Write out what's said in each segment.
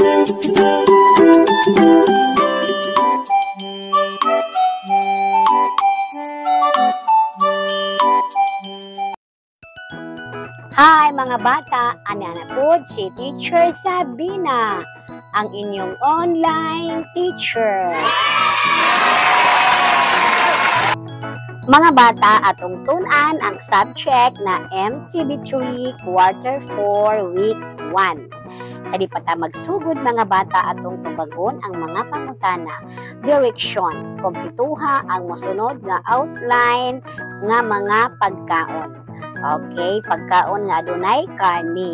Hi mga bata, ana po si Teacher Sabina, ang inyong online teacher. Mga bata, atong tunan ang subject na MTB3 Quarter 4 Week 1. Sa di pa ta magsugod mga bata, atong tubagon ang mga pangutana. Direction, kompletuha ang mosunod nga outline nga mga pagkaon. Okay, pagkaon nga adunay karni.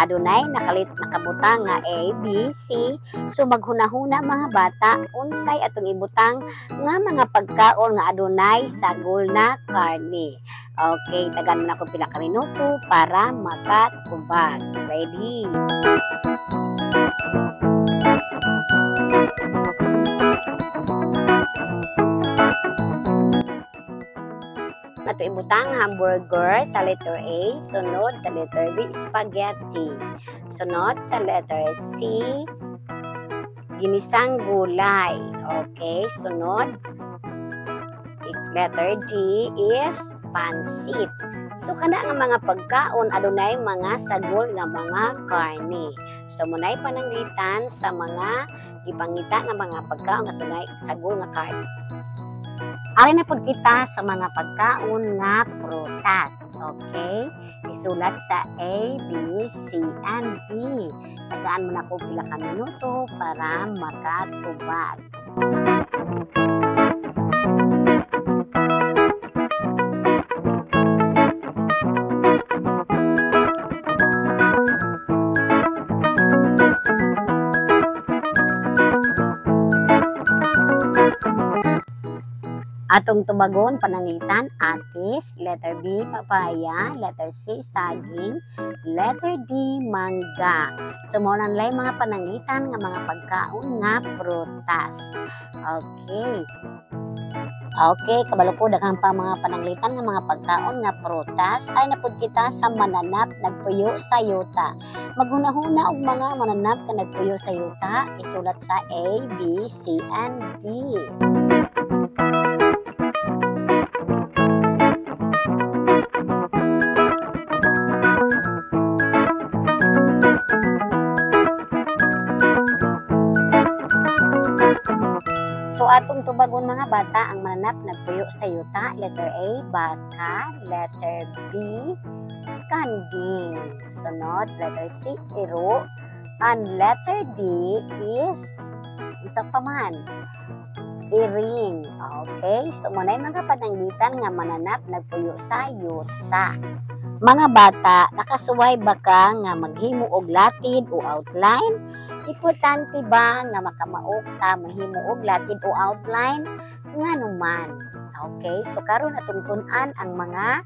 Adunay nakabutang nga A, B, C. So maghunahuna mga bata, unsay atong ibutang nga mga pagkaon nga adunay sagol na karni. Okay, tagan na ko pila ka minuto para makatubag. Ready? Ato ibutang hamburger sa letter A, sunod sa letter B, spaghetti. Sunod sa letter C, ginisang gulay. Okay, sunod letter D is pansit. So kana nga mga pagkaon adunay mga sagol nga mga karne. So munay pananglitan sa mga ipangita nga mga pagkaon nga sunay sagol nga karne. Ari na po kita sa mga pagkaon nga prutas. Okay? Isulat sa A, B, C, and D. Tagaan mo na ko pila ka minuto para makatubag. Atong tubagon, pananglitan, atis, letter B, papaya, letter C, saging, letter D, mangga. So, maunan lay mga pananglitan nga mga pagkaon nga prutas. Okay. Okay, kabalo ko daghang pa mga pananglitan nga mga pagkaon nga prutas ay napud kita sa mananap nagpuyo sa yuta. Maghunahuna og mga mananap nga nagpuyo sa yuta, isulat sa A, B, C, and D. So atong tubagon mga bata, ang mananap nagpuyo sa yuta, letter A, baka, letter B, kambing. Sunod, letter C, iro, and letter D is unsa pa man? Iring. Okay, so munay mga pananglitan nga mananap nagpuyo sa yuta. Mga bata, nakasuway ba ka nga maghimo og latid o outline? Importante ba nga makamaok ta mahimo og latid o outline? Nganuman. Okay, so karon atong tun-an ang mga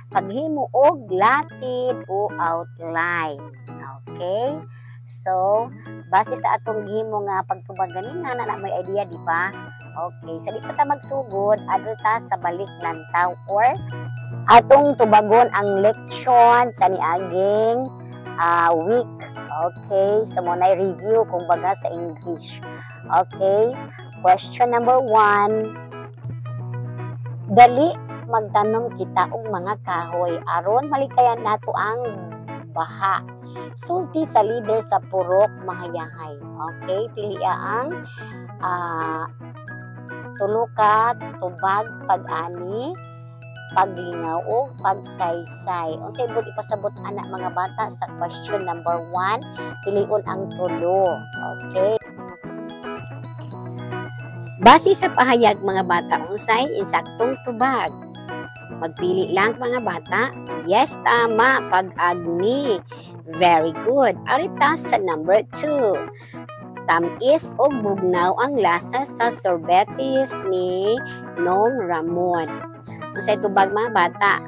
paghimo og latid o outline. Okay? So, base sa atong gihimo nga pagtubag ganina na may idea di ba? Okay, sa di pa ta magsugod, adto ta sa balik lantaw or atong tubagon ang leksyon sa niaging week. Okay, so munay review kung baga sa English. Okay, question number 1. Dali magtanom kita og mga kahoy aron malikayan nato ang baha. Sulti sa leader sa purok mahayahay. Okay, pilia ang tulo ka tubag pag-ani, paglingaw o pagsaysay. Unsay bud ipasabot anak mga bata sa question number 1, piliun ang tulo. Okay. Base sa pahayag mga bata, unsay insaktong tubag? Magpili lang mga bata. Yes, tama, pag-agni. Very good. Arita sa number 2. Tamis o bugnaw ang lasa sa sorbetes ni Nong Ramon. Unsay tubag mga bata?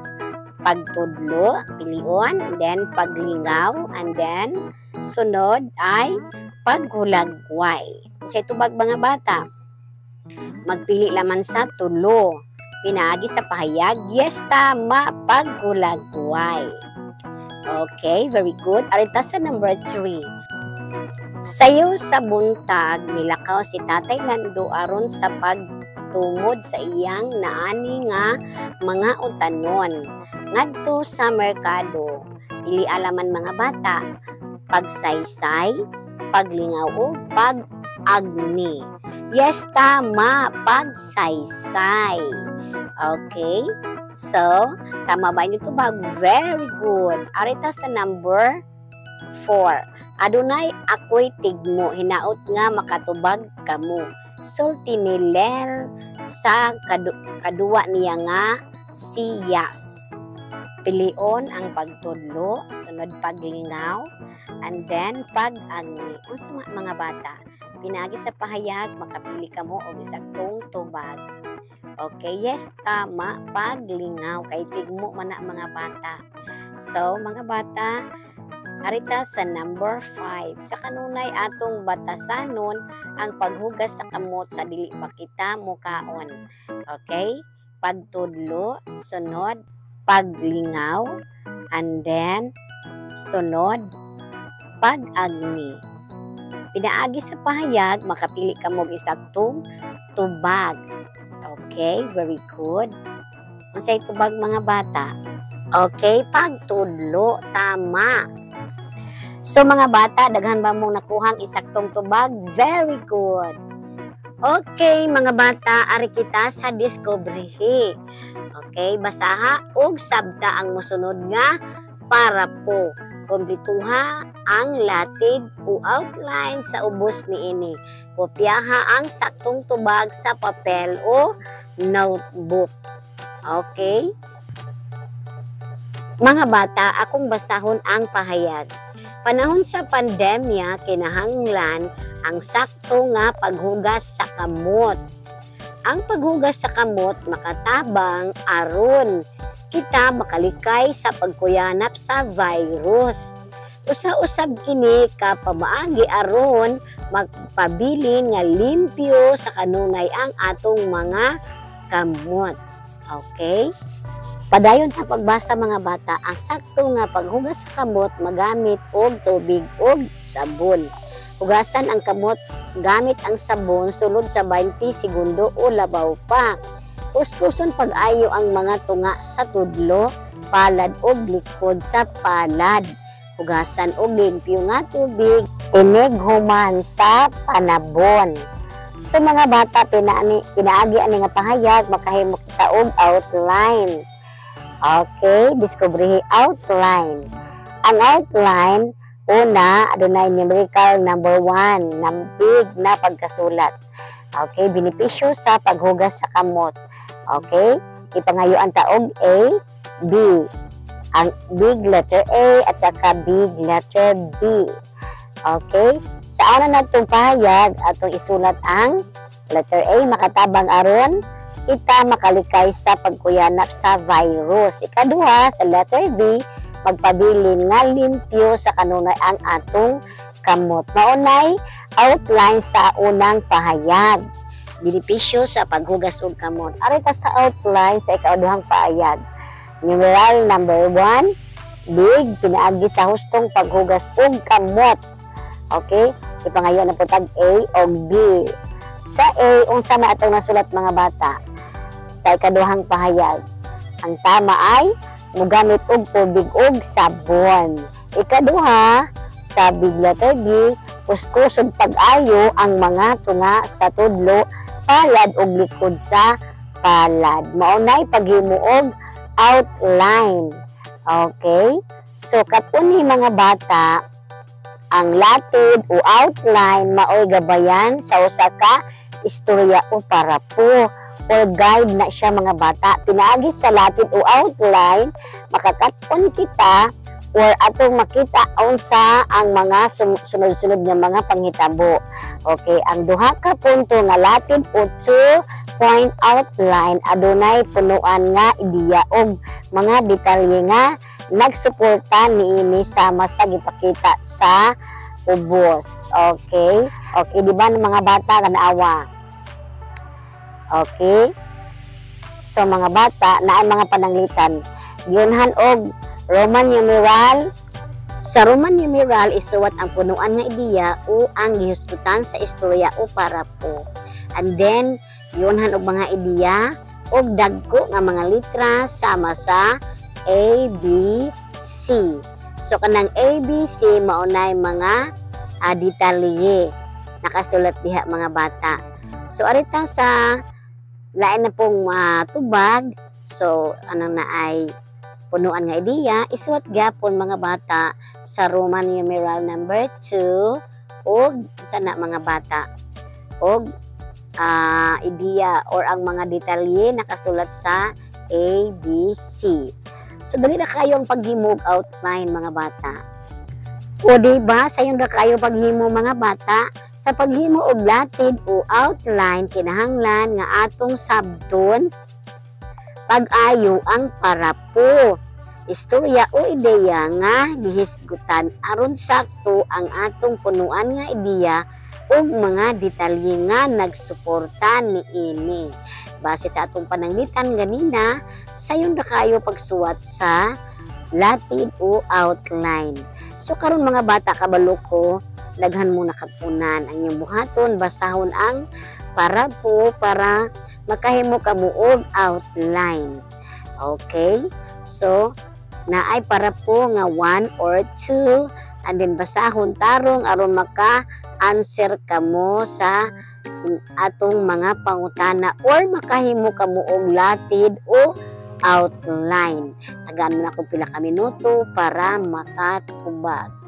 Pagtudlo, pilion, and then paglingaw, and then sunod ay paghulagway. Unsay tubag mga bata? Magpili laman sa tulo. Pinaagi sa pahayag, yes, tama, paghulagway. Okay, very good. Arita sa number 3. Sayo sa buntag nilakaw si Tatay Lando aron sa pagtungod sa iyang naani nga mga utanon ngadto sa merkado. Dili alaman mga bata, pagsaysay, paglingaw o pag-agni. Yes, tama, pagsaysay. Okay? So, tama ba inyo tubag? Very good. Arita sa number 4. Adunay ako'y tigmo, hinaot nga makatubag kamo. Sulti ni Lel sa kaduwa niya nga siyas. Pilion ang pagtudlo, sunod paglingaw, and then pag-agni. Unsa mga bata, pinagi sa pahayag, makapili kamo og isaktong tubag. Okay, yes, tama, paglingaw. Kay tigmo man na mga bata. So, mga bata, arita sa number 5. Sa kanunay atong batasanon ang paghugas sa kamot sa dili pa kita mukaon. Okay? Pagtudlo, sunod, paglingaw, and then, sunod, pag-agni. Pinaagi sa pahayag, makapili ka mo isaktong tubag. Okay? Very good. Unsay tubag mga bata? Okay? Pagtudlo. Tama. So mga bata, daghan ba mong nakuhang isaktong tubag? Very good. Okay, mga bata, ari kita sa discovery. Okay, basaha og sabta ang mosunod nga para po. Komplituha ang latid o outline sa ubos niini. Kopyaha ang saktong tubag sa papel o notebook. Okay? Mga bata, akong basahon ang pahayag. Panahon sa pandemya, kinahanglan ang sakto nga paghugas sa kamot. Ang paghugas sa kamot makatabang aron kita makalikay sa pagkuyanap sa virus. Usa-usab kini ka pamaagi aron magpabilin nga limpyo sa kanunay ang atong mga kamot. Okay? Padayon sa pagbasa mga bata, ang sakto nga paghugas sa kamot magamit og tubig og sabon. Hugasan ang kamot gamit ang sabon sulod sa 20 segundo o labaw pa. Uskuson pag-ayo ang mga tunga sa tudlo, palad o likod sa palad. Hugasan og limpyo nga tubig, inighuman sa panabon. Sa mga bata, pinaagi ani nga pahayag, makahimo kita og outline. Okay, discovery outline. Ang outline, una, adunay numerical number 1, nambig na pagkasulat. Okay, benepisyo sa paghugas sa kamot. Okay, ipangayuan taog A, B. Ang big letter A at saka big letter B. Okay, sa una natong pahayag, atong isulat ang letter A, makatabang aron kita makalikay sa pagkuyanap sa virus. Ikaduha, sa letter B, magpabilin nga limpyo sa kanunay ang atong kamot. Maunay, outline sa unang pahayag. Benepisyo sa paghugas og kamot. Arita sa outline sa ikaduhang pahayag. Numeral number 1, big, pinaagi sa hustong paghugas og kamot. Okay? Ipangayon na putag A o B. Sa A, unsa na atong nasulat mga bata? Sa ikaduhang pahayag, ang tama ay mugamit og tubig og sabon. Ikaduha, sa big letter B, kuskusog pag-ayo ang mga tunga sa tudlo, palad og likod sa palad. Maunay paghimo og outline. Okay? So kapuni mga bata, ang latid o outline maoy gabayan sa usa ka istorya o parapo or guide na siya mga bata. Pinaagi sa latid o outline, makakatpon kita or atong makita unsa ang mga sunod-sunod nga mga panghitabo. Okay, ang duha ka punto nga latid o 2-point outline adunay punuan nga ideya og mga detalye nga nagsuporta niini sama sa gipakita sa ubos. Okay? Okay, di ba mga bata kanaawa? Okay? So mga bata, naay mga pananglitan. Yunhan og Roman numeral Sa Roman numeral isuwat ang punuan nga ideya o ang gihusgutan sa istorya o parapo. And then yunhan og mga ideya og dagko nga mga litra sama sa A, B, C. So kanang A, B, C maunay mga detalye nakasulat diha mga bata. So arita sa lain na pong tubag, so anong naay punuan nga ideya, isuwat gapon mga bata sa Roman numeral number 2 og sana mga bata og ideya or ang mga detalye nakasulat sa A, B, C. So dali na kayo ang paghimog outline mga bata. O diba sayon ra kayo paghimo mga bata, sa paghimo og latid o outline kinahanglan nga atong sabton pag-ayo ang parapo, istorya o ideya nga gihisgutan aron sakto ang atong punuan nga ideya ug mga detalye nga nagsuporta niini. Base sa atong pananglitan ganina, sayon ra kayo pagsuwat sa latid o outline. So karon mga bata kabalo ko, daghan mo nakapunan ang inyong buhaton, basahon ang parapo para makahimo ka mo og outline. Okay? So naay parapo nga 1 or 2 and then basahon tarong aron maka-answer ka mo sa atong mga pangutana or makahimo ka mo og latid o outline. Tagaan mo na kung pila ka minuto para makatubag.